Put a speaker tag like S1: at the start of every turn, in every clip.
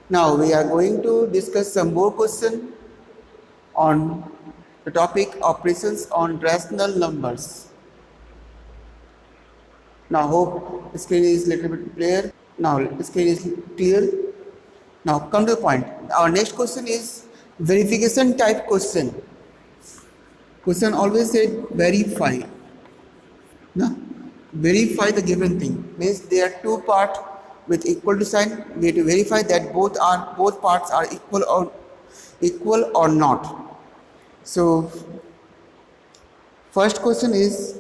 S1: Now we are going to discuss some more question on the topic operations on rational numbers. Now hope the screen is little bit clear. Now the screen is clear. Now come to the point. Our next question is verification type question. Question always said verify. No? Verify the given thing. Means there are two parts with equal to sign. We have to verify that both parts are equal or not. So first question is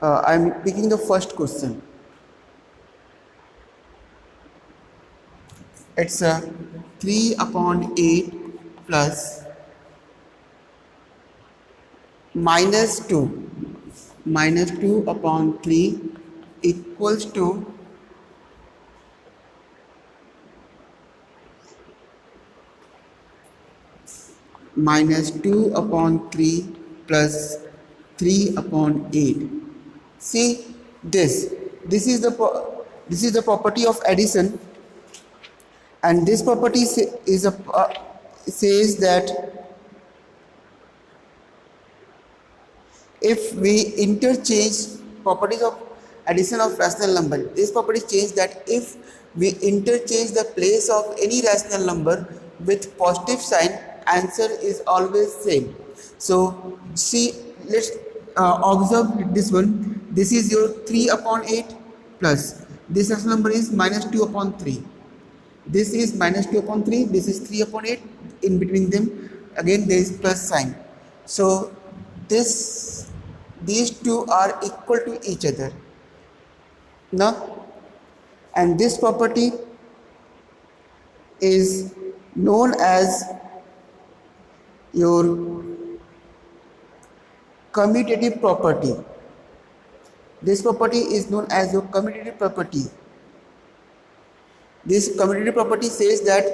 S1: I am picking the first question. It's a 3 upon 8 plus minus 2 upon 3 equals to minus 2 upon 3 plus 3 upon 8. See this is the property of addition, and this property says that if we interchange properties of addition of rational number, this property says that if we interchange the place of any rational number with positive sign, answer is always same. So see, let's observe this one. This is your 3 upon 8 plus this rational number is minus 2 upon 3. This is minus 2 upon 3, this is 3 upon 8. In between them again there is plus sign. So these two are equal to each other. Now, and this property is known as your commutative property. This property is known as your commutative property. This commutative property says that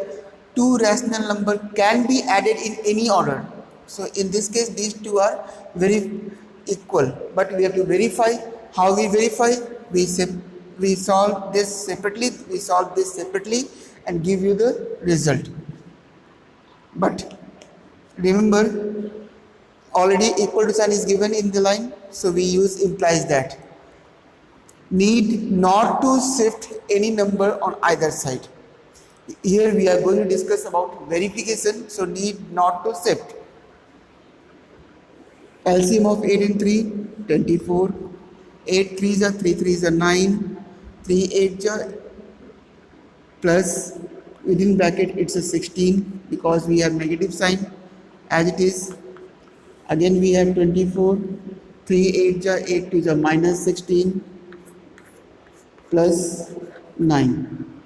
S1: two rational numbers can be added in any order. So in this case these two are very equal, but we have to verify. How we verify? We solve this separately and give you the result. But remember, already equal to sign is given in the line, so we use implies that. Need not to shift any number on either side. Here we are going to discuss about verification, so need not to shift. LCM of 8 and 3, 24. 8 3s are 3 3s are 9. 3 8s are plus within bracket it's a 16 because we have negative sign as it is. Again we have 24. 3 8s are 8 2s are minus 16 plus 9.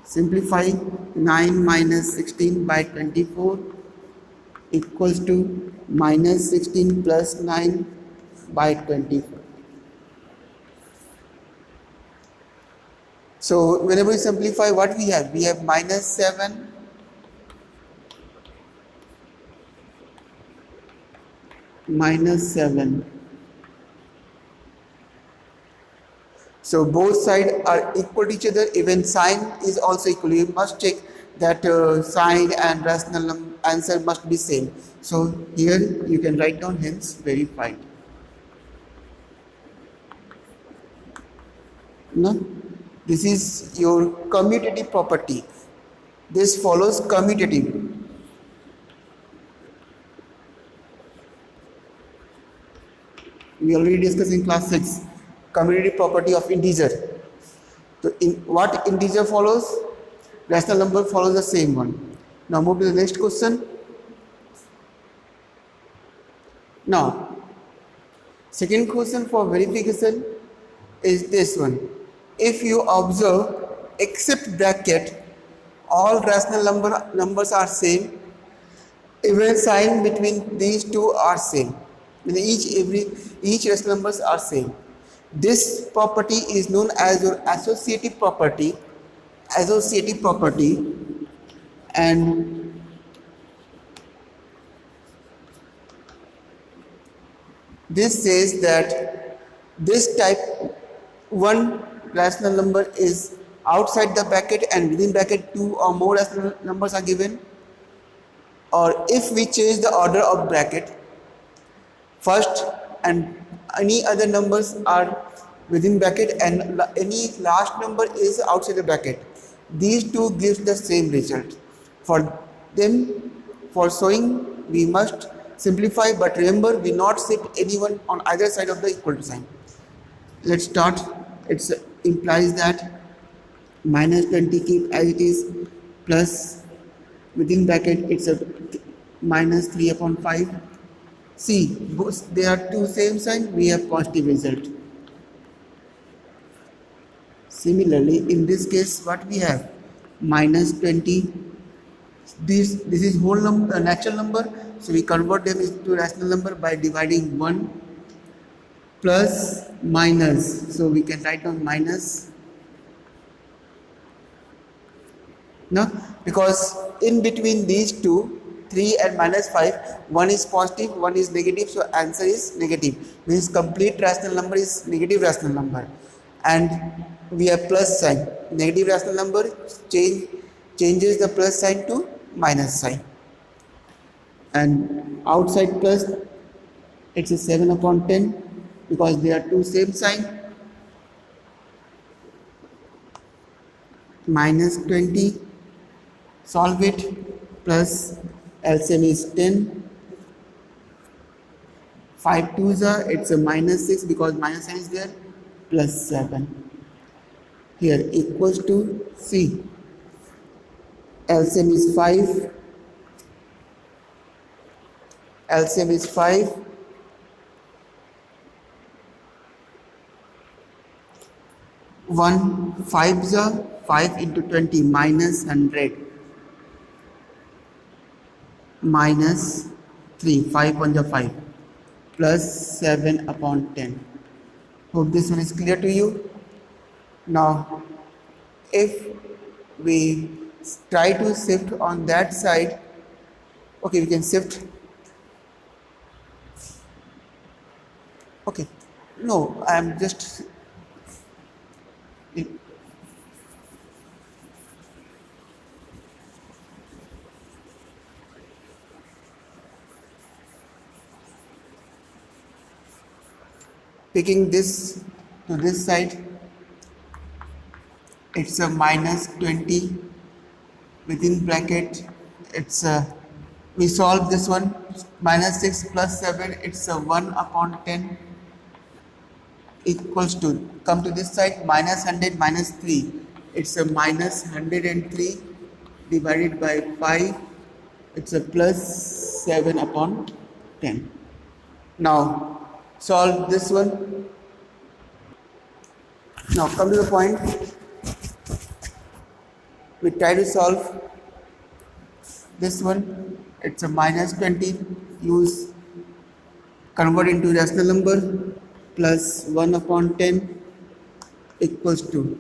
S1: Simplify 9 minus 16 by 24 equals to minus 16 plus 9 by 24. So whenever we simplify, what we have? We have minus 7 minus 7. So both sides are equal to each other. Even sign is also equal. You must check that sign and rational answer must be same. So here you can write down hence verified. No? This is your commutative property. This follows commutative. We already discussed in class 6 commutative property of integer. So in what integer follows? Rational number follows the same one. Now move to the next question. Now, second question for verification is this one. If you observe, except bracket, all rational numbers are same. Even sign between these two are same. Each rational numbers are same. This property is known as your associative property. And this says that this type one rational number is outside the bracket and within bracket two or more rational numbers are given, or if we change the order of bracket, first and any other numbers are within bracket and any last number is outside the bracket, these two gives the same result. For them, for showing, we must simplify, but remember we not shift anyone on either side of the equal to sign. Let's start. It implies that minus 20 keep as it is, plus within bracket it's a minus 3 upon 5. See, both they are two same sign, we have positive result. Similarly, in this case, what we have? Minus 20. This is whole number, natural number, so we convert them into rational number by dividing 1 plus minus. So we can write down minus. No, because in between these two, 3 and minus 5, one is positive, one is negative, so answer is negative. Means complete rational number is negative rational number, and we have plus sign. Negative rational number changes the plus sign to minus sign, and outside plus it's a 7 upon 10 because they are two same sign. Minus 20, solve it, plus LCM is 10. 5 twos are, it's a minus 6 because minus sign is there, plus 7. Here equals to C. LCM is 5. LCM is 5. 1 5s are 5 into 20 minus 100 minus 3, 5 1 is 5 plus 7 upon 10. Hope this one is clear to you. Now if we try to shift on that side, okay, we can shift. Okay, no, I am just picking this to this side. It's a minus 20 within bracket. It's a, we solve this one, minus 6 plus 7, it's a 1 upon 10 equals to, come to this side, minus 100 minus 3, it's a minus 103 divided by 5, it's a plus 7 upon 10. Now solve this one. Now come to the point, we try to solve this one. It's a minus 20, use convert into rational number, plus 1 upon 10 equals to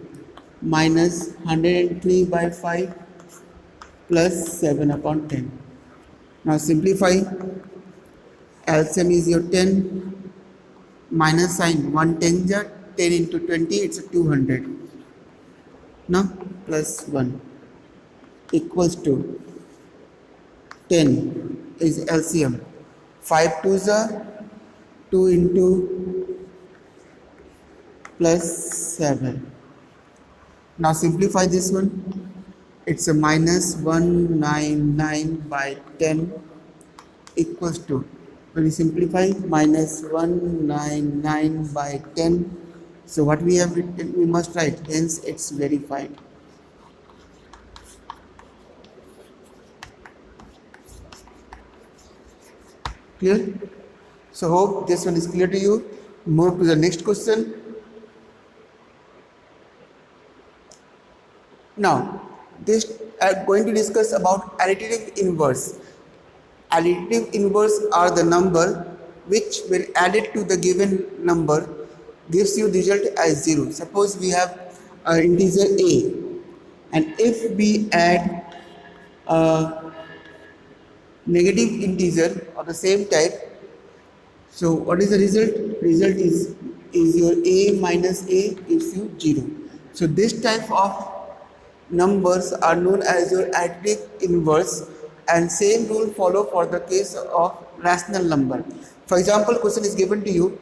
S1: minus 103 by 5 plus 7 upon 10. Now simplify. LCM is your 10, minus sign 1 10 10 into 20, it's a 200. Now plus 1 equals to 10 is LCM. 5 twos are 2 into plus 7. Now simplify this one. It's a minus 199 by 10 equals to, when we simplify, minus 199 by 10. So what we have written, we must write, hence it's verified. Clear? So hope this one is clear to you. Move to the next question. Now this I'm going to discuss about additive inverse. Additive inverse are the number which, when added to the given number, gives you the result as 0. Suppose we have an integer a, and if we add a negative integer of the same type, so what is the result? Result is is your a minus a gives you 0. So this type of numbers are known as your additive inverse, and same rule follow for the case of rational number. For example, question is given to you,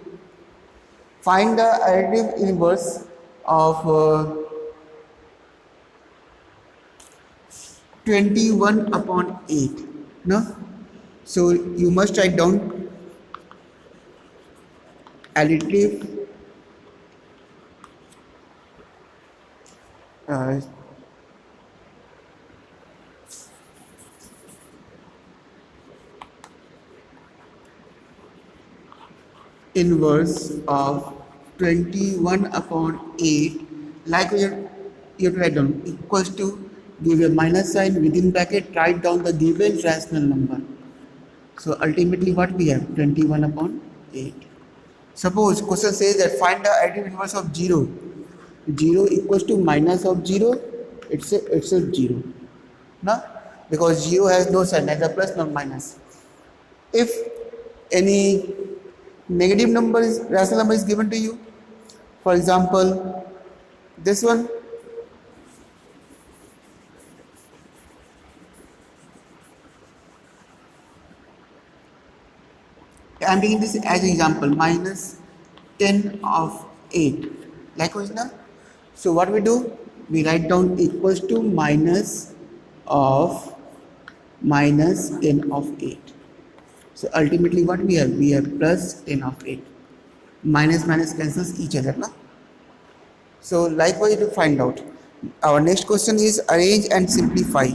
S1: find the additive inverse of 21 upon 8. No? So you must write down additive inverse of 21 upon 8, like you have to write down equals to, give a minus sign within bracket, write down the given rational number. So ultimately what we have, 21 upon 8. Suppose question says that find the additive inverse of 0. 0 equals to minus of 0, it's a 0. No? Because 0 has no sign, neither plus nor minus. If any negative number is rational number is given to you, for example this one, I am taking this as an example, minus 10 of 8, likewise now. So what we do, we write down equals to minus of minus 10 of 8. So ultimately what we have plus 10 of 8. Minus minus cancels each other. Na? So likewise to find out. Our next question is arrange and simplify.